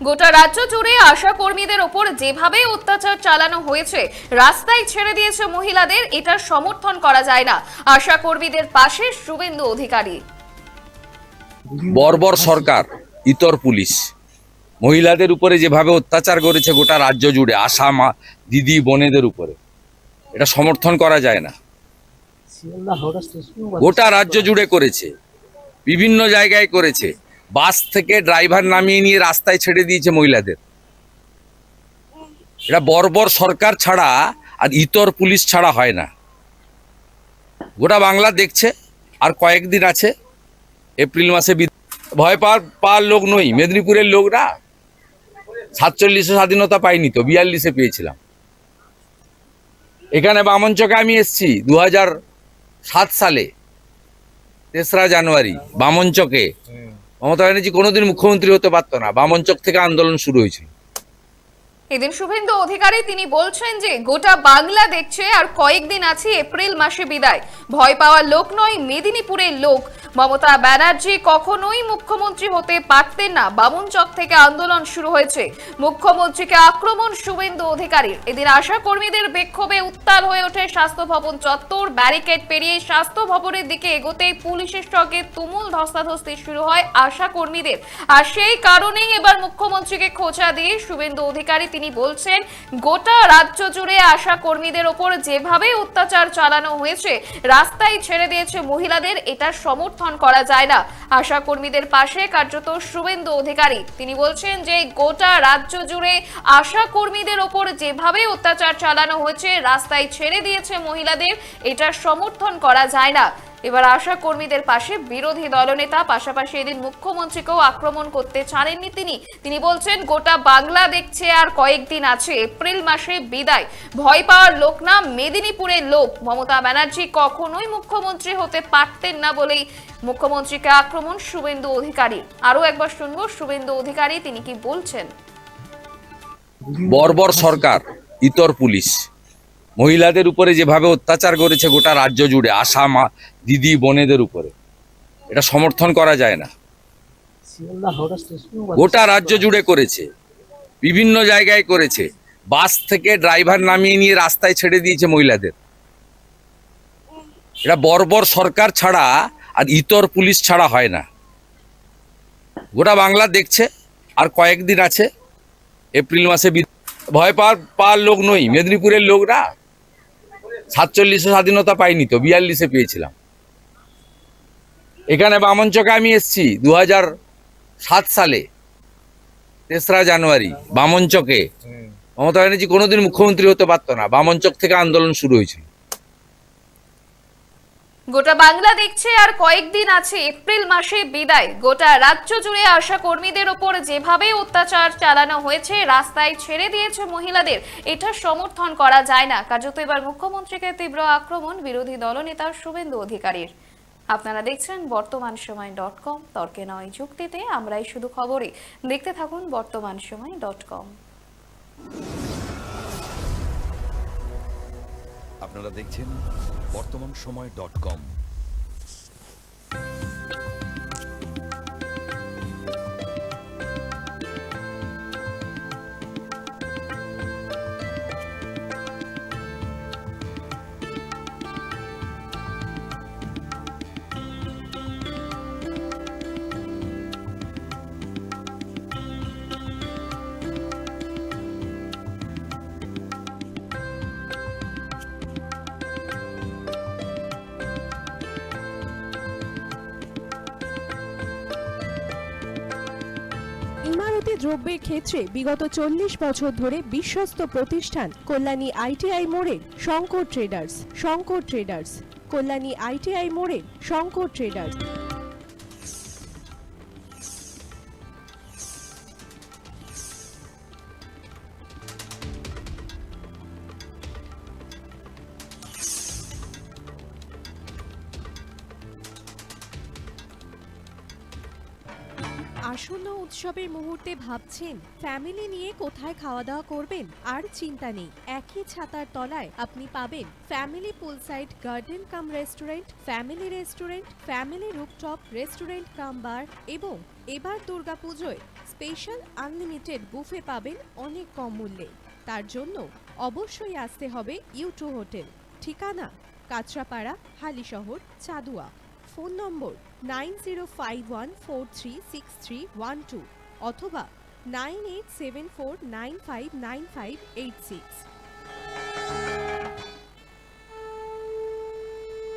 গোটা রাজ্য জুড়ে আশা কর্মীদের ওপর যেভাবে অত্যাচার চালানো হয়েছে, রাস্তায় ছেড়ে দিয়েছে মহিলাদের, এটা সমর্থন করা যায় না। আশা কর্মীদের পাশে শুভেন্দু অধিকারী। বর্বর সরকার, ইতর পুলিশ মহিলাদের উপরে যেভাবে অত্যাচার করেছে গোটা রাজ্য জুড়ে, আশা মা দিদি বোনেদের উপরে, এটা সমর্থন করা যায় না। গোটা রাজ্য জুড়ে করেছে, বিভিন্ন জায়গায় করেছে। বাস থেকে ড্রাইভার নামিয়ে নিয়ে রাস্তায় ছেড়ে দিয়েছে মহিলাদের। এটা বর্বর সরকার ছাড়া আর ইতর পুলিশ ছাড়া হয় না। গোটা বাংলা দেখছে, আর কয়েকদিন আছে, এপ্রিল মাসে ভয় পাওয়ার লোক নই, মেদিনীপুরের লোক না। 47-এ স্বাধীনতা পাইনি তো, 42-এ পেয়েছিলাম। এখানে বামনচকে আমি এসেছি 2007 সালে 3রা জানুয়ারি। বামনচকে মমতা ব্যানার্জি কোনোদিন মুখ্যমন্ত্রী হতে পারতো না, বামনচক থেকে আন্দোলন শুরু হয়েছিল। এদিন শুভেন্দু অধিকারী তিনি বলছেন যে গোটা বাংলা দেখছে, আর কয়েকদিন আছে এপ্রিল মাসে বিদায়। ভয় পাওয়ার লোক নয়, মেদিনীপুরের লোক। মমতা ব্যানার্জি কখনোই মুখ্যমন্ত্রী হতে পারতেন না। বামুনচক থেকে আন্দোলন শুরু হয়েছে, মুখ্যমন্ত্রীকে আক্রমণ শুভেন্দু অধিকারীর। এদিন আশা কর্মীদের বিক্ষোভে উত্তাল হয়ে ওঠে স্বাস্থ্য ভবন চত্বর। ব্যারিকেড পেরিয়ে স্বাস্থ্য ভবনের দিকে এগোতেই পুলিশের সঙ্গে তুমুল ধস্তাধস্তি শুরু হয় আশা কর্মীদের। আর সেই কারণেই এবার মুখ্যমন্ত্রীকে খোঁচা দিয়ে শুভেন্দু অধিকারী তিনি বলছেন, গোটা রাজ্য জুড়ে আশা কর্মীদের ওপর যেভাবে অত্যাচার চালানো হয়েছে, রাস্তায় ছেড়ে দিয়েছে মহিলাদের, এটা সমর্থন করা যায় না। আশা কর্মীদের পাশে কার্যত শুভেন্দু অধিকারী তিনি বলছেন যে গোটা রাজ্য জুড়ে আশা কর্মীদের ওপর যেভাবে অত্যাচার চালানো হয়েছে, রাস্তায় ছেড়ে দিয়েছে মহিলাদের, এটা সমর্থন করা যায় না। এবার আশা কর্মীদের পাশে বিরোধী দলনেতা, পাশাপাশি এদিন মুখ্যমন্ত্রীকেও আক্রমণ করতে ছাড়েননি তিনি বলছেন গোটা বাংলা দেখছে, আর কয়েকদিন আছে এপ্রিল মাসে বিদায়। ভয় পাওয়ার লোক না, মেদিনীপুরের লোক। মমতা ব্যানার্জি কখনোই মুখ্যমন্ত্রী হতে পারতেন না বলেই মুখ্যমন্ত্রীকে আক্রমণ শুভেন্দু অধিকারী। আরো একবার শুনবো শুভেন্দু অধিকারী তিনি কি বলছেন। বর্বর সরকার, ইতর পুলিশ মহিলাদের উপরে যেভাবে অত্যাচার করেছে গোটা রাজ্য জুড়ে, আশা মা দিদি বোনেদের উপরে, এটা সমর্থন করা যায় না। গোটা রাজ্য জুড়ে করেছে, বিভিন্ন জায়গায় করেছে। বাস থেকে ড্রাইভার নামিয়ে নিয়ে রাস্তায় ছেড়ে দিয়েছে মহিলাদের। এটা বর্বর সরকার ছাড়া আর ইতর পুলিশ ছাড়া হয় না। গোটা বাংলা দেখছে, আর কয়েকদিন আছে এপ্রিল মাসে ভয় পাওয়ার লোক নই, মেদিনীপুরের লোক না। 47-এ স্বাধীনতা পাইনি তো, 42-এ পেয়েছিলাম। এখানে বামনচকে আমি এসেছি 2007 সালে 3রা জানুয়ারি। বামনচকে মমতা ব্যানার্জি কোনোদিন মুখ্যমন্ত্রী হতে পারতো না, বামনচক থেকে আন্দোলন শুরু হয়েছিল। গোটা বাংলা দেখছে, আর কয়েকদিন আছে এপ্রিল মাসে বিদায়। গোটা রাজ্য জুড়ে আশা কর্মীদের ওপর যেভাবে অত্যাচার চালানো হয়েছে, রাস্তায় ছেড়ে দিয়েছে মহিলাদের, এটা সমর্থন করা যায় না। কার্যত এবার মুখ্যমন্ত্রীকে তীব্র আক্রমণ বিরোধী দলনেতা শুভেন্দু অধিকারীর। আপনারা দেখছেন বর্তমান সময় .com, তর্কে নয় যুক্তিতে আমরাই শুধু খবরে। দেখতে থাকুন বর্তমান সময় .com। আপনারা দেখছেন বর্তমান সময় .com। ইমারতি দ্রব্যের ক্ষেত্রে বিগত 40 বছর ধরে বিশ্বস্ত প্রতিষ্ঠান কল্যাণী ITI মোড়ের শঙ্কর ট্রেডার্স। কল্যাণী ITI মোড়ের শঙ্কর ট্রেডার্স। আসন্ন উৎসবের মুহূর্তে ভাবছেন ফ্যামিলি নিয়ে কোথায় খাওয়া দাওয়া করবেন? আর চিন্তা নেই, একই ছাতার তলায় আপনি পাবেন family poolside garden cum restaurant, family rooftop restaurant cum bar এবং এবার দুর্গাপুজোয় স্পেশাল আনলিমিটেড বুফে পাবেন অনেক কম মূল্যে। তার জন্য অবশ্যই আসতে হবে U2 হোটেল। ঠিকানা কাঁচরাপাড়া, হালিশহর, চাদুয়া। ফোন নম্বর 9051436312 অথবা 9874959586।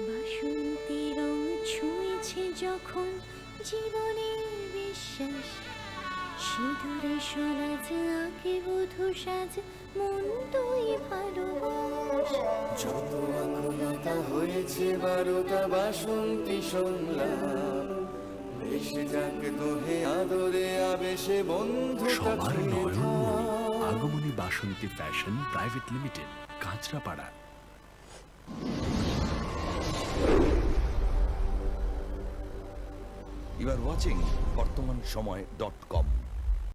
বাসন্তী রং ছুঁয়েছে যখন জীবনের বিশ্বাস, সিঁদুরে সরাজ আঁকে বধূ সাজ, মন তুই ভালোবাস। যত আকুলতা হয়েছে বারোটা বাসন্তী সংলাপ, এসে যাক দোহে আদরে আবেশে বন্ধুতা সবার ছুঁয়ে নয়নমণি থাক। Agamani Basanti fashion private limited, Kanchrapara. You are watching বর্তমান সময়.com